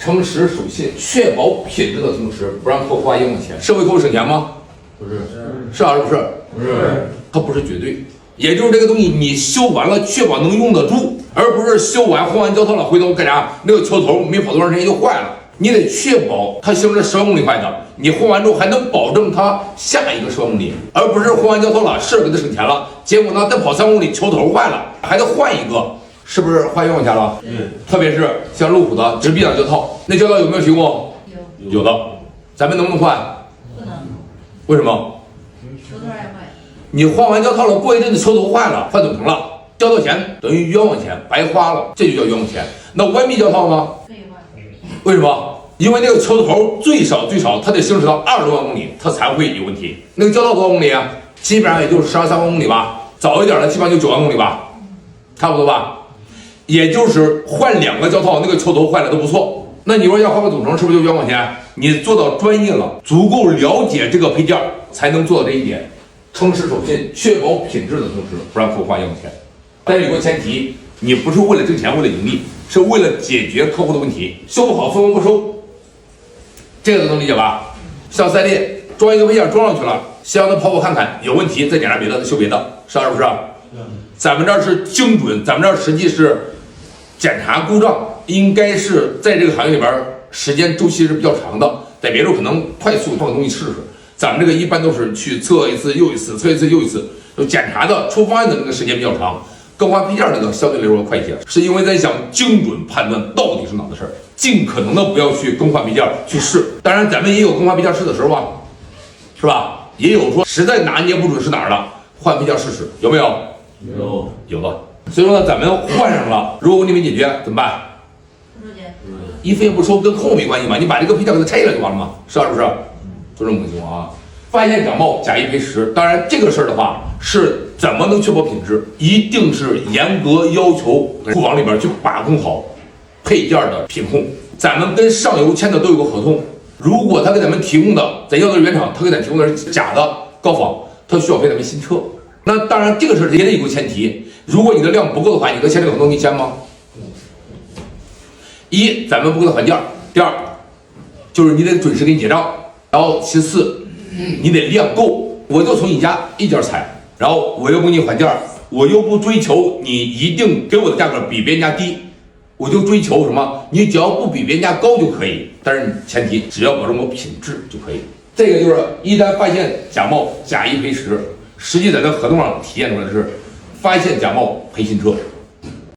诚实守信，确保品质的同时，不让客户花冤枉钱，是为客户省钱吗？不是，是还是不是？不是，它不是绝对。也就是这个东西，你修完了，确保能用得住，而不是修完换完胶套了，回头干啥？那个球头没跑多长时间就坏了。你得确保它行驶10万公里坏的，你换完之后还能保证它下一个10万公里，而不是换完胶套了，是给它省钱了，结果呢再跑3公里，球头坏了，还得换一个，是不是花冤枉钱了？特别是像路虎的直臂挡胶套，那胶套有没有提供？有的，咱们能不能换？不能。为什么？球头也坏。你换完胶套了，过一阵子球头坏了，换总成了，交到钱等于冤枉钱，白花了，这就叫冤枉钱。那弯臂胶套吗？可以换。为什么？因为那个球头最少它得行驶到20多万公里，它才会有问题。那个胶套多少公里啊？基本上也就是12、13万公里吧，早一点的基本上就9万公里吧，差不多吧。也就是换2个胶套，那个球头坏了都不错。那你说要换个总成，是不是就冤枉钱？你做到专业了，足够了解这个配件，才能做到这一点。诚实守信，确保品质的同时，不让客户花冤枉钱。但是有个前提，你不是为了挣钱，为了盈利，是为了解决客户的问题。修不好分文不收，这个都能理解吧？像赛列装一个配件装上去了，先让他跑看看，有问题再检查别的，再修别的，是不是？咱们这儿是精准，咱们这儿实际是检查故障，应该是在这个行业里边时间周期是比较长的，在别处可能快速换个东西试试。咱们这个一般都是去测一次又一次，测一次又一次，就检查的出方案的那个时间比较长，更换配件那个相对来说快一些，是因为在想精准判断到底是哪的事儿，尽可能的不要去更换配件去试。当然咱们也有更换配件试的时候吧，是吧？也有说实在拿捏不准是哪儿了，换配件试试，有没有？有的。所以说呢，咱们换上了，如果问题没解决怎么办？不收钱，一分也不收，跟客户没关系嘛，你把这个配件给它拆下来就完了嘛，是不是？就这么个情况啊。发现假冒假一赔10，当然这个事儿的话是怎么能确保品质？一定是严格要求库房里边去把控好配件的品控。咱们跟上游签的都有个合同，如果他给咱们提供的，咱要的是原厂，他给咱提供的是假的高仿，他需要赔咱们新车。那当然这个事儿也得有个前提，如果你的量不够的话，你能签这个合同你签吗？一，咱们不给他还件；第二，就是你得准时给你结账。然后其次，你得量够，我就从你家一件采，然后我又不给你还件，我又不追求你一定给我的价格比别人家低，我就追求什么？你只要不比别人家高就可以，但是前提只要保证我品质就可以。这个就是一旦发现假冒假一赔10，实际在这合同上体现出来的是发现假冒赔新车。